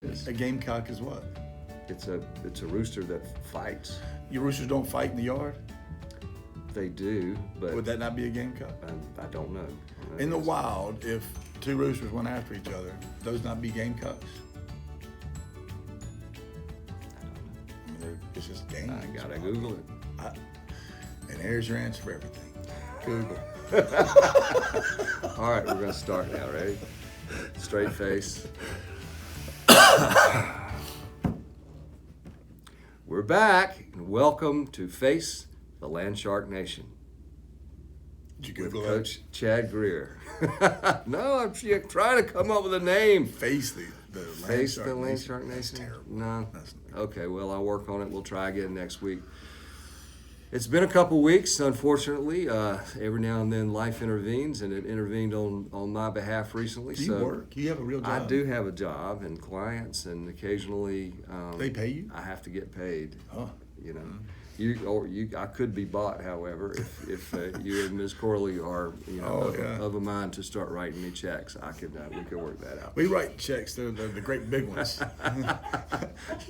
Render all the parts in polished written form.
A gamecock is what? It's a rooster that fights. Your roosters don't fight in the yard? They do, but Would that not be a gamecock? I don't know. In the wild, if two roosters went after each other, those not be gamecocks? I mean, it's just games. I gotta Google it. And there's your answer for everything. Google. All right, we're gonna start now. Ready? Straight face. We're back, and welcome to Face the Landshark Nation. Did you Google with Coach Chad Grier. No, I'm trying to come up with a name. Face the Landshark Nation. That's terrible. No. Okay, well, I'll work on it. We'll try again next week. It's been a couple weeks, unfortunately. Every now and then life intervenes, and it intervened on my behalf recently. Do you work? You have a real job? I do have a job and clients, and occasionally they pay you? I have to get paid. Huh. You know, I could be bought, however, if you and Ms. Corley are of a mind to start writing me checks. We could work that out. We write checks. They're the great big ones.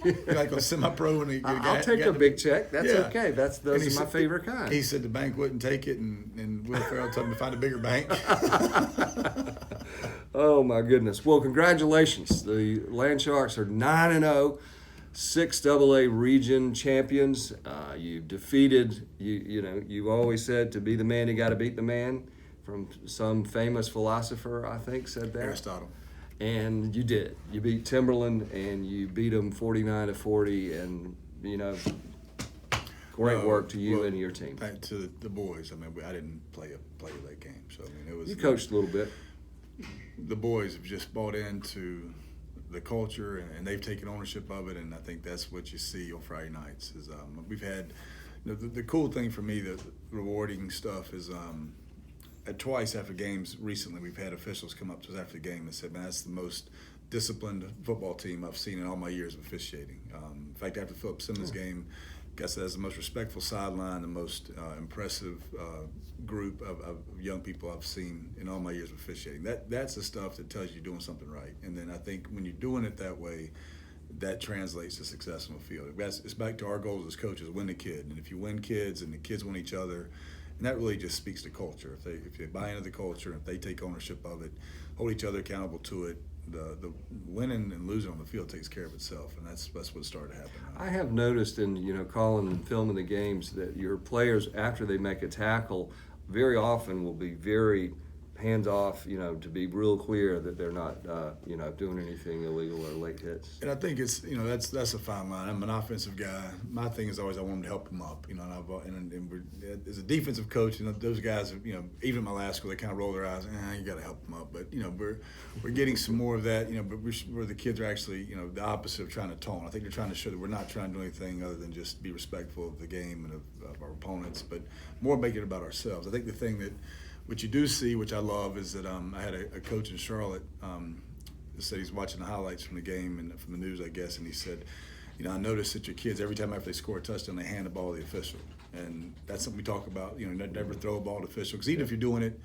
You're like a semi-pro and I'll take a big check. That's okay. Those are my favorite kind. He said the bank wouldn't take it, and Will Ferrell told him to find a bigger bank. Oh my goodness! Well, congratulations. The Landsharks are 9-0. 6 AA region champions. You've defeated, you've always said to be the man, you got to beat the man. From some famous philosopher, I think, said that. Aristotle. And you did. You beat Timberland, and you beat them 49-40, and, great work to you and your team. To the boys. I mean, I didn't play that game. So, I mean, it was. You coached a little bit. The boys have just bought into the culture, and they've taken ownership of it, and I think that's what you see on Friday nights. Is we've had the cool thing for me, the rewarding stuff is twice after games recently we've had officials come up to us after the game and said, "Man, that's the most disciplined football team I've seen in all my years of officiating." In fact, after Philip Simmons' game, I guess that's the most respectful sideline, the most impressive group of young people I've seen in all my years of officiating. That's the stuff that tells you you're doing something right. And then I think when you're doing it that way, that translates to success on the field. It's back to our goals as coaches: win the kid. And if you win kids and the kids win each other, and that really just speaks to culture. If they buy into the culture, if they take ownership of it, hold each other accountable to it, the winning and losing on the field takes care of itself, and that's what started to happen. I have noticed in calling and filming the games that your players, after they make a tackle, very often will be very hands off, to be real clear that they're not doing anything illegal or late hits. And I think it's that's a fine line. I'm an offensive guy. My thing is always I want them to help them up. And as a defensive coach, those guys, even my last school, they kind of roll their eyes. You got to help them up. But we're getting some more of that. But where the kids are actually the opposite of trying to tone. I think they're trying to show that we're not trying to do anything other than just be respectful of the game and of our opponents, but more make it about ourselves. I think the thing that what you do see, which I love, is that I had a coach in Charlotte that said he's watching the highlights from the game and from the news, I guess, and he said, I noticed that your kids, every time after they score a touchdown, they hand the ball to the official. And that's something we talk about, never throw a ball to the official. Because even if you're doing it,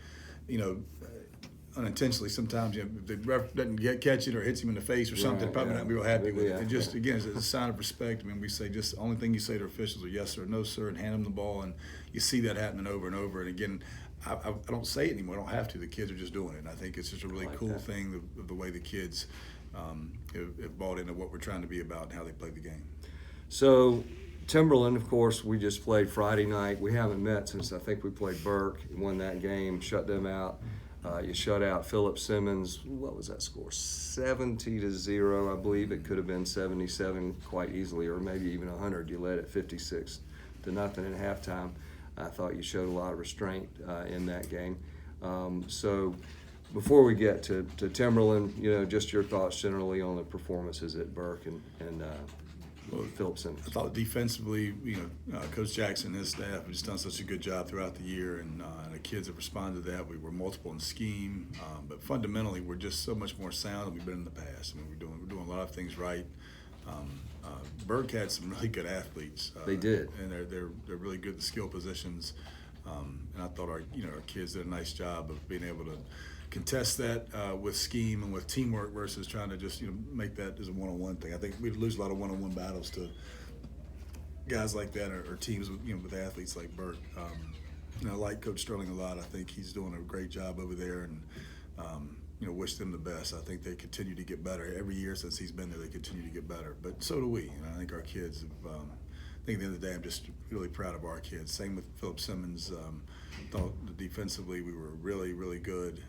unintentionally, sometimes if the ref doesn't catch it or hits him in the face or something, probably not be real happy with it. And just, again, it's a sign of respect. I mean, we say just the only thing you say to officials are yes sir, no sir, and hand them the ball. And you see that happening over and over. And again, I don't say it anymore. I don't have to. The kids are just doing it. And I think it's just a really cool thing, the way the kids have bought into what we're trying to be about and how they play the game. So Timberland, of course, we just played Friday night. We haven't met since I think we played Burke and won that game, shut them out. You shut out Philip Simmons. What was that score? 70-0, I believe. It could have been 77 quite easily, or maybe even 100. You led at 56-0 at halftime. I thought you showed a lot of restraint in that game. So before we get to Timberland, just your thoughts generally on the performances at Burke and Philip Simmons. I thought defensively, Coach Jackson and his staff have just done such a good job throughout the year, and the kids have responded to that. We were multiple in scheme, but fundamentally, we're just so much more sound than we've been in the past. I mean, we're doing a lot of things right. Burke had some really good athletes. They did, and they're really good at the skill positions. And I thought our kids did a nice job of being able to contest that with scheme and with teamwork versus trying to just make that as a one-on-one thing. I think we'd lose a lot of one-on-one battles to guys like that or teams with with athletes like Burke. I like Coach Sterling a lot. I think he's doing a great job over there, and wish them the best. I think they continue to get better every year since he's been there. They continue to get better, but so do we. I think our kids have. I think at the end of the day, I'm just really proud of our kids. Same with Philip Simmons. Thought defensively we were really, really good.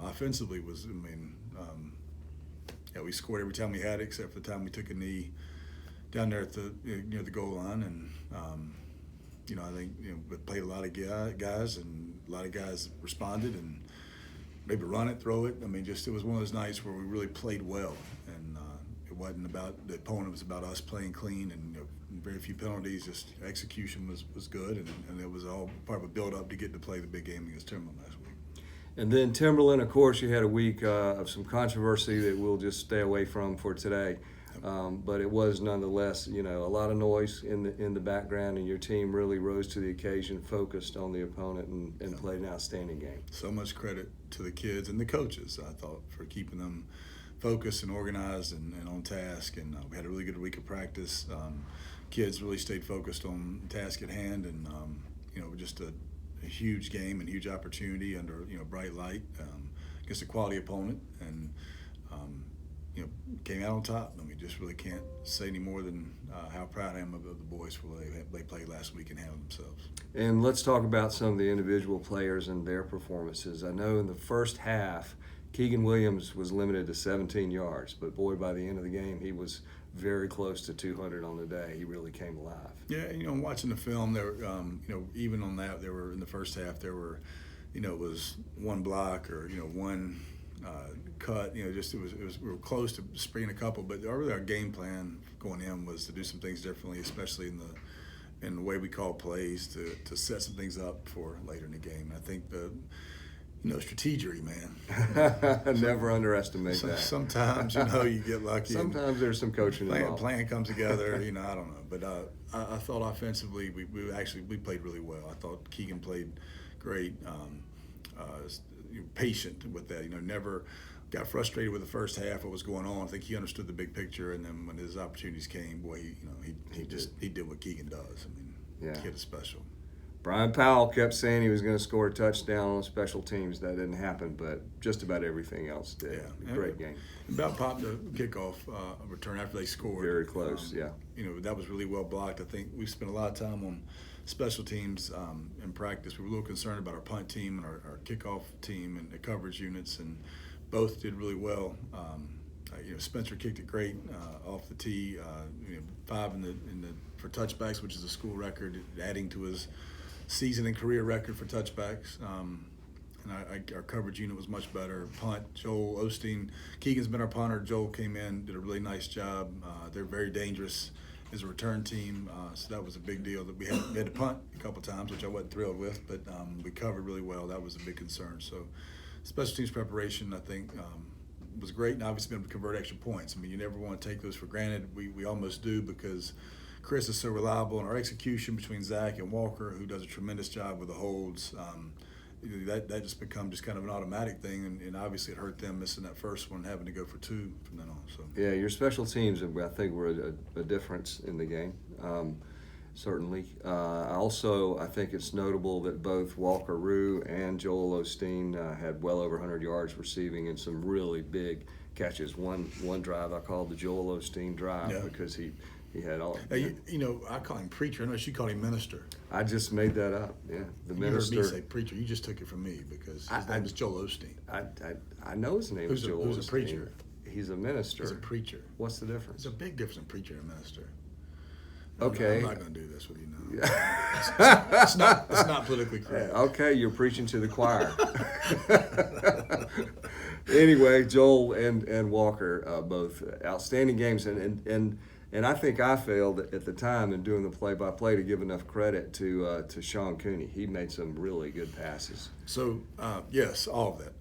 Offensively we scored every time we had it, except for the time we took a knee down there at the near the goal line, and I think we played a lot of guys, and a lot of guys responded and maybe run it, throw it. It was one of those nights where we really played well, and it wasn't about the opponent. It was about us playing clean, and very few penalties. Just execution was good, and it was all part of a build-up to get to play the big game against Timberland last week. And then Timberland, of course, you had a week of some controversy that we'll just stay away from for today. But it was nonetheless, a lot of noise in the background, and your team really rose to the occasion, focused on the opponent, and played an outstanding game. So much credit to the kids and the coaches, I thought, for keeping them focused and organized and on task. And we had a really good week of practice. Kids really stayed focused on the task at hand, and just a huge game and huge opportunity under bright light against a quality opponent, and came out on top. Just really can't say any more than how proud I am of the boys for what they played last week and handled themselves. And let's talk about some of the individual players and their performances. I know in the first half, Keegan Williams was limited to 17 yards, but boy, by the end of the game, he was very close to 200 on the day. He really came alive. Yeah, watching the film, there, even on that, there were in the first half there were, it was one block or one cut. We were close to spraying a couple, but our game plan going in was to do some things differently, especially in the way we call plays to set some things up for later in the game. And I think strategy, man. Never underestimate that. Sometimes, you get lucky. Sometimes there's some coaching involved. Plan comes together, I don't know. But I thought offensively we played really well. I thought Keegan played great, patient with that. Never got frustrated with the first half, what was going on. I think he understood the big picture, and then when his opportunities came, boy, he did what Keegan does. The kid is special. Brian Powell kept saying he was going to score a touchdown on special teams. That didn't happen, but just about everything else did. Yeah. Great game. About popped the kickoff return after they scored. Very close, That was really well blocked. I think we spent a lot of time on special teams in practice. We were a little concerned about our punt team and our kickoff team and the coverage units, and both did really well. Spencer kicked it great off the tee. 5 for touchbacks, which is a school record, adding to his season and career record for touchbacks. And our coverage unit was much better. Punt, Joel Osteen. Keegan's been our punter. Joel came in, did a really nice job. They're very dangerous as a return team, so that was a big deal. That we had to punt a couple times, which I wasn't thrilled with, but we covered really well. That was a big concern. So special teams preparation, I think, was great, and obviously been able to convert extra points. You never want to take those for granted. We almost do, because Chris is so reliable in our execution between Zach and Walker, who does a tremendous job with the holds. That just become just kind of an automatic thing, and obviously it hurt them missing that first one, having to go for 2 from then on. So yeah, your special teams, I think, were a difference in the game. Certainly. I think it's notable that both Walker Rue and Joel Osteen had well over 100 yards receiving and some really big catches. One drive I called the Joel Osteen drive because he had all. I call him preacher. I know you call him minister. I just made that up. Yeah, the minister. You heard me say preacher. You just took it from me because his name is Joel Osteen. I know his name is Joel Osteen. Who's a preacher? He's a minister. He's a preacher. What's the difference? There's a big difference in preacher and minister. Okay. I'm not going to do this with you now. It's not politically correct. Okay, you're preaching to the choir. Anyway, Joel and Walker, both outstanding games, and I think I failed at the time in doing the play-by-play to give enough credit to Sean Cooney. He made some really good passes. So, yes, all of that.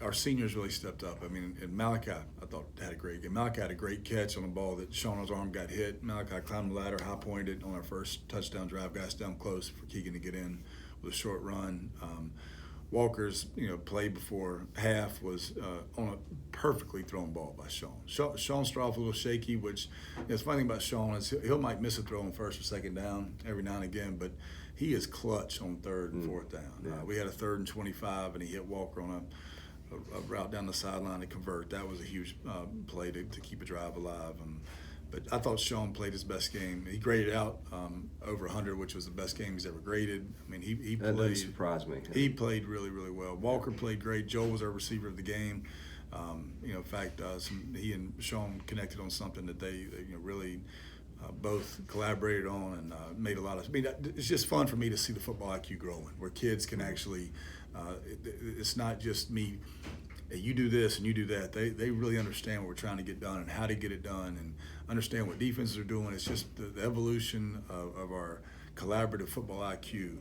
Our seniors really stepped up. And Malachi, I thought, had a great game. Malachi had a great catch on a ball that Sean's arm got hit. Malachi climbed the ladder, high-pointed on our first touchdown drive, got us down close for Keegan to get in with a short run. Walker's play before half was on a perfectly thrown ball by Sean. Sean started off a little shaky, which the funny thing about Sean is he might miss a throw on first or second down every now and again, but he is clutch on third and fourth down. Yeah. We had a 3rd and 25, and he hit Walker on a route down the sideline to convert. That was a huge play to keep a drive alive. But I thought Sean played his best game. He graded out over 100, which was the best game he's ever graded. I mean, he played. That didn't surprise me. He played really, really well. Walker played great. Joel was our receiver of the game. In fact, he and Sean connected on something that they really both collaborated on and made a lot of. I mean, it's just fun for me to see the football IQ growing, where kids can actually. It's not just me. Hey, you do this and you do that. They really understand what we're trying to get done and how to get it done and understand what defenses are doing. It's just the evolution of our collaborative football IQ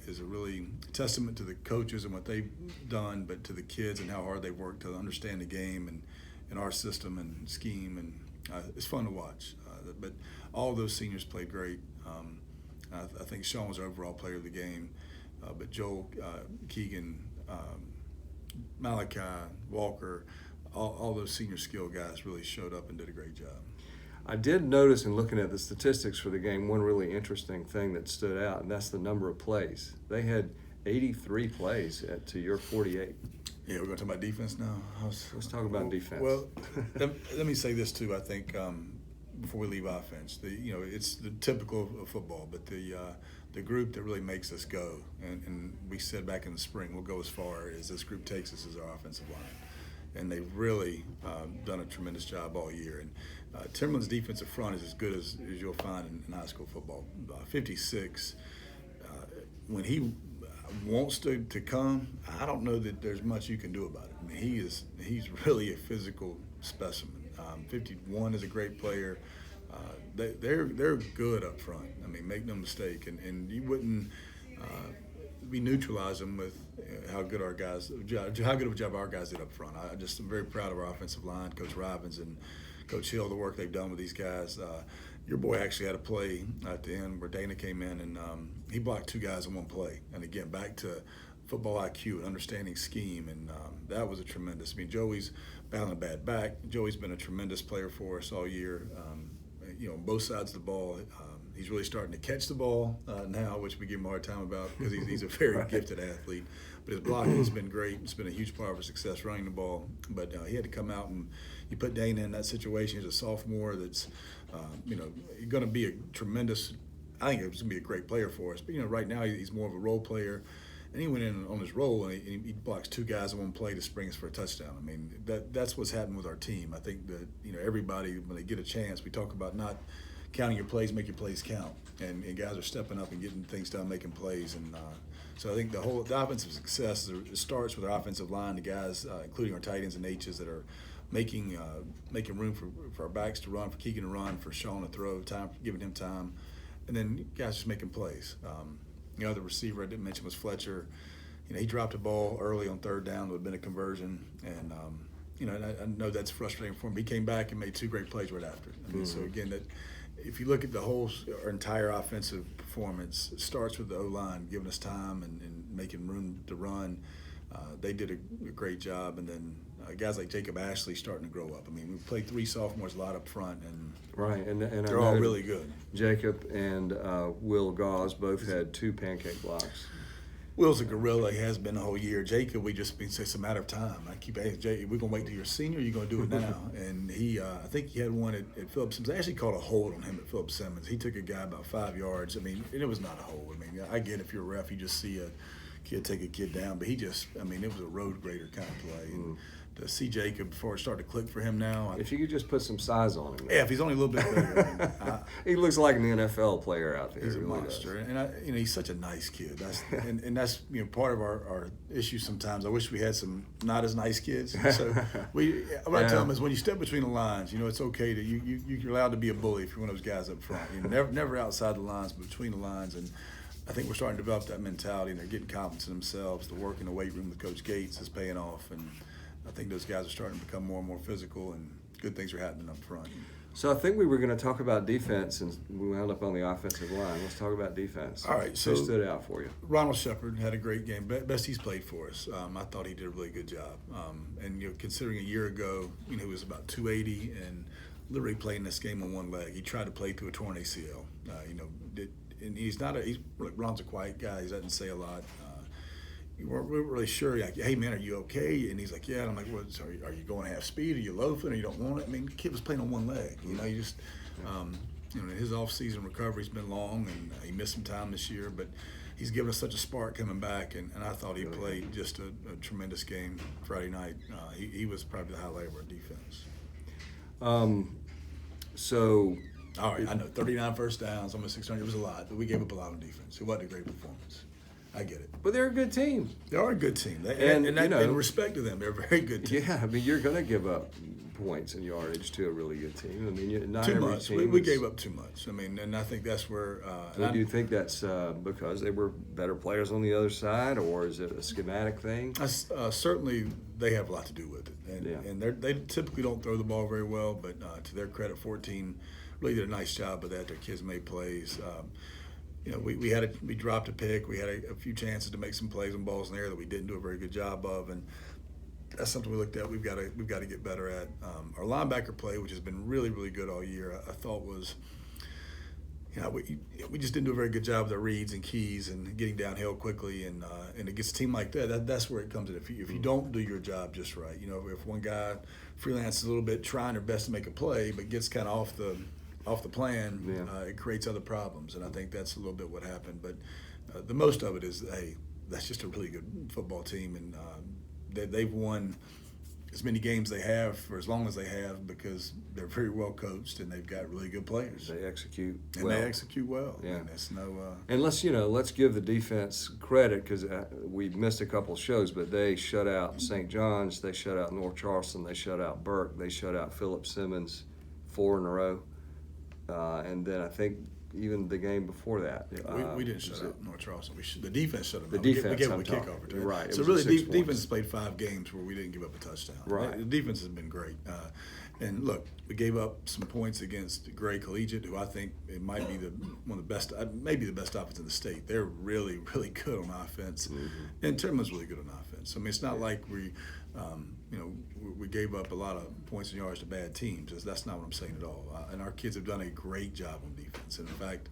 is a really testament to the coaches and what they've done, but to the kids and how hard they've worked to understand the game and our system and scheme. And it's fun to watch. But all of those seniors played great. I think Sean was our overall player of the game. But Joel, Keegan, Malachi, Walker, all those senior skill guys really showed up and did a great job. I did notice in looking at the statistics for the game one really interesting thing that stood out, and that's the number of plays. They had 83 plays to your 48. Yeah, we're going to talk about defense now. Let's talk about defense. Well, let me say this too. I think before we leave offense, it's the typical of football, but the group that really makes us go, and we said back in the spring, we'll go as far as this group takes us as our offensive line. And they've really done a tremendous job all year. And Timberland's defensive front is as good as you'll find in high school football. 56, when he wants to come, I don't know that there's much you can do about it. I mean, he's really a physical specimen. 51 is a great player. They're good up front. I mean, make no mistake. And you wouldn't we neutralize them with how good of a job our guys did up front. I'm very proud of our offensive line, Coach Robbins and Coach Hill, the work they've done with these guys. Your boy actually had a play at the end where Dana came in and he blocked 2 guys in one play. And again, back to football IQ and understanding scheme, and that was a tremendous. I mean, Joey's battling a bad back. Joey's been a tremendous player for us all year. Both sides of the ball. He's really starting to catch the ball now, which we give him a hard time about because he's a very gifted athlete. But his blocking has been great. It's been a huge part of our success running the ball. But he had to come out, and you put Dana in that situation. He's a sophomore that's, going to be a tremendous. I think it's going to be a great player for us. But right now he's more of a role player. And he went in on his role, and he blocks 2 guys in one play to spring us for a touchdown. I mean, that's what's happened with our team. I think that everybody, when they get a chance, we talk about not counting your plays, make your plays count. And guys are stepping up and getting things done, making plays. And so I think the offensive success starts with our offensive line, the guys, including our tight ends and H's that are making room for our backs to run, for Keegan to run, for Sean to throw, giving him time, and then guys just making plays. The receiver I didn't mention was Fletcher. He dropped a ball early on 3rd down. That would have been a conversion, and and I know that's frustrating for him. He came back and made 2 great plays right after. I mean, so again, that if you look at our entire offensive performance, it starts with the O-line giving us time and making room to run. They did a great job, and then guys like Jacob Ashley starting to grow up. I mean, we played 3 sophomores a lot up front, and right, and they're all really good. Jacob and Will Gauze both had 2 pancake blocks. Will's a gorilla. He has been the whole year. Jacob, it's a matter of time. I keep asking Jacob, we're going to wait till you're a senior, or you're going to do it now? And he, I think he had one at Philip Simmons. I actually called a hold on him at Philip Simmons. He took a guy about 5 yards. I mean, and it was not a hold. I mean, I get if you're a ref, you just see a kid take a kid down. But it was a road grader kind of play. And to see Jacob before it started to click for him now. If you could just put some size on him. Yeah, if he's only a little bit bigger. He looks like an NFL player out there. He's a monster, and he's such a nice kid. That's part of our issue sometimes. I wish we had some not as nice kids. So what I tell them is when you step between the lines, it's okay to you're allowed to be a bully if you're one of those guys up front. Never outside the lines, but between the lines. And I think we're starting to develop that mentality, and they're getting confidence in themselves. The work in the weight room with Coach Gates is paying off, and I think those guys are starting to become more and more physical, and good things are happening up front. So I think we were going to talk about defense, and we wound up on the offensive line. Let's talk about defense. All right, so who stood out for you? Ronald Shepard had a great game, best he's played for us. I thought he did a really good job. And considering a year ago, he was about 280 and literally playing this game on one leg. He tried to play through a torn ACL. And he's Ron's a quiet guy. He doesn't say a lot. We weren't really sure. Like, hey man, are you okay? And he's like, yeah. And I'm like, well, so are you going half speed? Are you loafing? Or you don't want it? I mean, the kid was playing on one leg. You just, his off-season recovery's been long, and he missed some time this year, but he's given us such a spark coming back, and I thought he played just a tremendous game Friday night. He was probably the highlight of our defense. All right, I know 39 first downs, almost 600. It was a lot, but we gave up a lot on defense. It wasn't a great performance. I get it. But they're a good team. They are a good team. And respect to them, they're a very good team. Yeah, I mean, you're going to give up points and yardage to a really good team. I mean, not too every much. team. We gave up too much. I mean, and I think that's where. Do you think that's because they were better players on the other side, or is it a schematic thing? Certainly, they have a lot to do with it. And they typically don't throw the ball very well, but to their credit, 14 really did a nice job of that. Their kids made plays. We dropped a pick. We had a few chances to make some plays on balls in the air that we didn't do a very good job of, and that's something we looked at. We've got to get better at. Our linebacker play, which has been really, really good all year, I thought was, we just didn't do a very good job with our reads and keys and getting downhill quickly, and against a team like that's where it comes in. If you don't do your job just right, if one guy freelances a little bit, trying their best to make a play, but gets kind of off the plan, it creates other problems, and I think that's a little bit what happened. But the most of it is, hey, that's just a really good football team, and they've won as many games they have for as long as they have because they're very well coached and they've got really good players. They execute well. And they execute well. Yeah. And it's no. And let's give the defense credit because we missed a couple shows, but they shut out St. John's, they shut out North Charleston, they shut out Burke, they shut out Philip Simmons 4 in a row. And then I think even the game before that. We didn't shut out North Charleston. The defense shut them out. The defense, we gave them a kickoff return. Right. So really, the defense has played 5 games where we didn't give up a touchdown. Right. The defense has been great. And look, we gave up some points against Grier Collegiate, who I think it might be one of the best, maybe the best offense in the state. They're really, really good on offense. Mm-hmm. And Terman's really good on offense. I mean, it's not like we gave up a lot of points and yards to bad teams. That's not what I'm saying at all. And our kids have done a great job on defense. And in fact,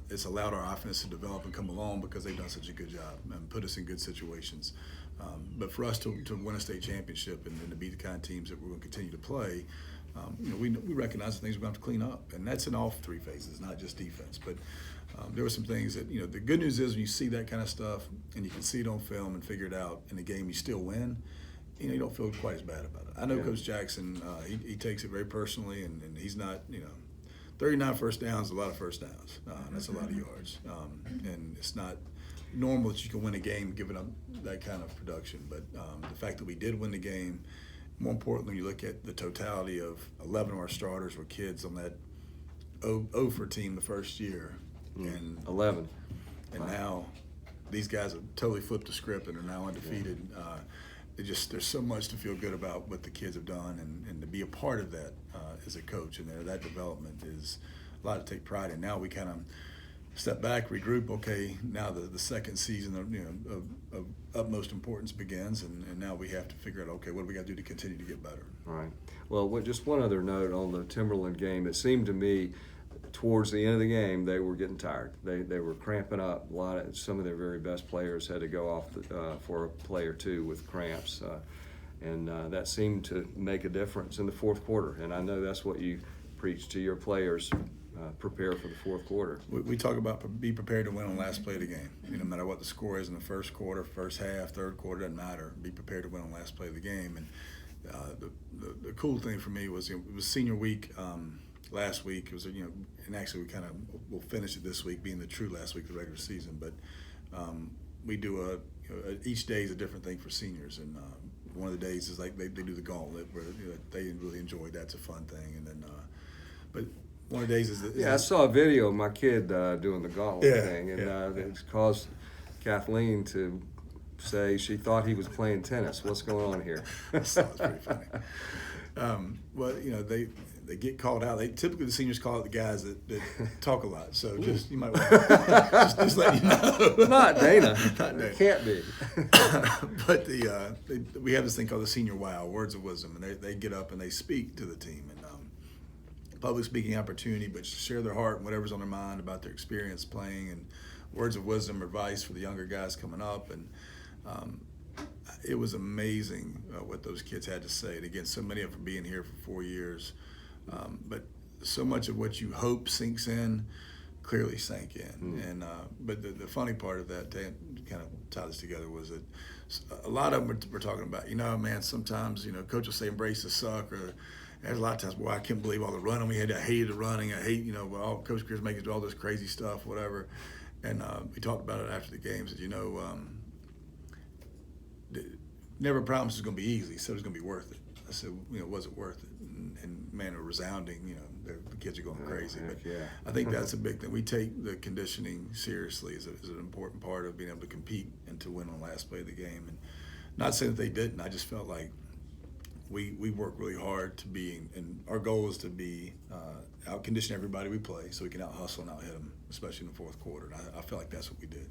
it's allowed our offense to develop and come along because they've done such a good job and put us in good situations. But for us to win a state championship and to be the kind of teams that we're going to continue to play, we recognize the things we're going to have to clean up. And that's in all 3 phases, not just defense. But there were some things that, the good news is when you see that kind of stuff and you can see it on film and figure it out in the game, you still win. You don't feel quite as bad about it. I know Coach Jackson, he takes it very personally, and he's not, 39 first downs is a lot of first downs. That's a lot of yards. And it's not normal that you can win a game giving up that kind of production. But the fact that we did win the game, more importantly, when you look at the totality of 11 of our starters were kids on that 0 team the first year. And 11. And now these guys have totally flipped the script and are now undefeated. There's so much to feel good about what the kids have done, and to be a part of that as a coach, and that development is a lot to take pride in. Now we kind of step back, regroup. Okay, now the second season of utmost importance begins, and now we have to figure out, okay, what do we got to do to continue to get better? All right. Well, just one other note on the Timberland game. It seemed to me towards the end of the game, they were getting tired. They were cramping up. Some of their very best players had to go off for a play or two with cramps, and that seemed to make a difference in the fourth quarter. And I know that's what you preach to your players: prepare for the fourth quarter. We talk about be prepared to win on last play of the game. No matter what the score is in the first quarter, first half, third quarter, doesn't matter. Be prepared to win on last play of the game. And the cool thing for me was it was senior week. Last week it was, and actually we'll finish it this week, being the true last week of the regular season. But we do each day is a different thing for seniors, and one of the days is like they do the gauntlet where they really enjoy. That's a fun thing, and then but one of the days is I saw a video of my kid doing the gauntlet thing, and it caused Kathleen to say she thought he was playing tennis. What's going on here? That was pretty funny. Well, they get called out. Typically the seniors call out the guys that talk a lot. So just you might want to just let you know. Not Dana. Not Dana. It can't be. But we have this thing called the Senior Wow, Words of Wisdom, and they get up and they speak to the team, and public speaking opportunity, but share their heart and whatever's on their mind about their experience playing, and words of wisdom, advice for the younger guys coming up, and it was amazing what those kids had to say. And again, so many of them being here for 4 years, but so much of what you hope sinks in clearly sank in. And but the funny part of that, to kind of tie this together, was that a lot of them were talking about, man, sometimes coach will say embrace the suck, or there's a lot of times, boy, I can't believe all the running we had. I hated the running. I hate, all Coach Grier's making us do all this crazy stuff, whatever. And we talked about it after the game. Said, never promised it's going to be easy. Said it was going to be worth it. I said, was it worth it? And man, a resounding, the kids are going crazy. But yeah. I think that's a big thing. We take the conditioning seriously as an important part of being able to compete and to win on the last play of the game. And not saying that they didn't. I just felt like we work really hard to be, and our goal is to be out condition everybody we play, so we can out hustle and out hit them, especially in the fourth quarter. And I feel like that's what we did.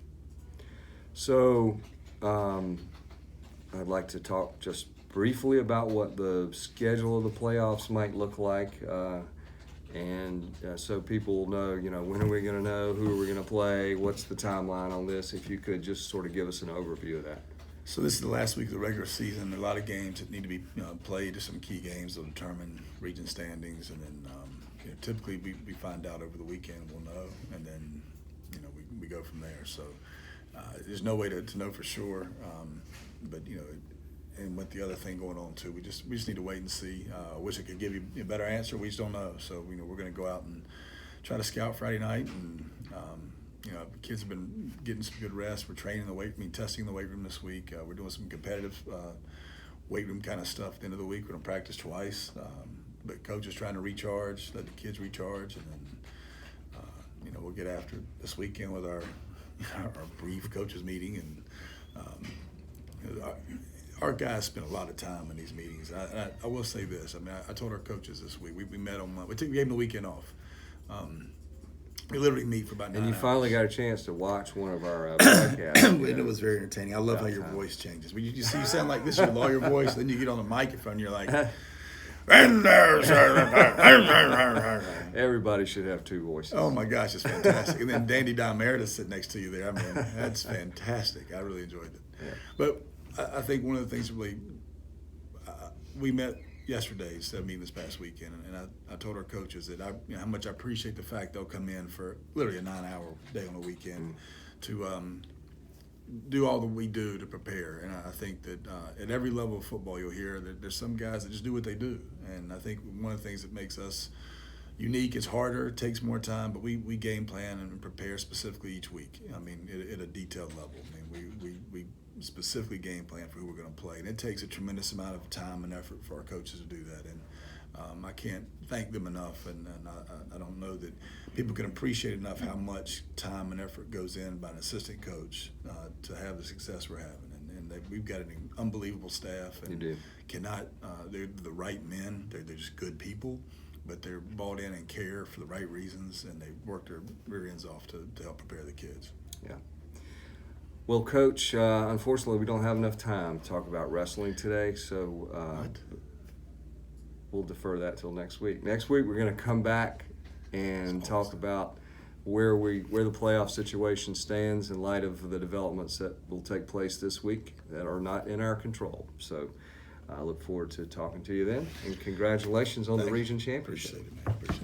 So I'd like to talk just briefly about what the schedule of the playoffs might look like, and so people will know, when are we going to know, who are we going to play, what's the timeline on this? If you could just sort of give us an overview of that. So this is the last week of the regular season. There are a lot of games that need to be played. There's some key games that will determine region standings, and then typically we find out over the weekend. We'll know, and then we go from there. So there's no way to know for sure, but and with the other thing going on too, we just need to wait and see. I wish I could give you a better answer. We just don't know. So we're going to go out and try to scout Friday night, and kids have been getting some good rest. We're training testing the weight room this week. We're doing some competitive weight room kind of stuff at the end of the week. We're going to practice twice. But coach is trying to recharge, let the kids recharge, and then we'll get after it this weekend with our brief coaches meeting. And our guys spend a lot of time in these meetings. I will say this. I told our coaches this week. We met on Monday. We gave them the weekend off. We literally meet for about 9 hours. And you finally got a chance to watch one of our podcasts. And it was very entertaining. I love how your voice changes. You sound like this is your lawyer voice. Then you get on the microphone and you're like, everybody should have two voices. Oh my gosh, it's fantastic. And then Dandy Don Meredith sitting next to you there. That's fantastic. I really enjoyed it. Yeah. But I think one of the things really, we met yesterday instead of meeting this past weekend, and I told our coaches that how much I appreciate the fact they'll come in for literally a 9-hour day on a weekend to do all that we do to prepare. And I think that at every level of football you'll hear that there's some guys that just do what they do. And I think one of the things that makes us unique is harder, it takes more time, but we game plan and prepare specifically each week. At a detailed level. We specifically game plan for who we're going to play. And it takes a tremendous amount of time and effort for our coaches to do that. And I can't thank them enough, and I don't know that people can appreciate enough how much time and effort goes in by an assistant coach to have the success we're having. And we've got an unbelievable staff. And you do. They're the right men. They're just good people, but they're bought in and care for the right reasons, and they work their rear ends off to help prepare the kids. Yeah. Well, Coach, unfortunately, we don't have enough time to talk about wrestling today, so we'll defer that till next week. Next week, we're going to come back and talk about where the playoff situation stands in light of the developments that will take place this week that are not in our control. So I look forward to talking to you then, and congratulations on the region championship. Appreciate it, man. Appreciate it.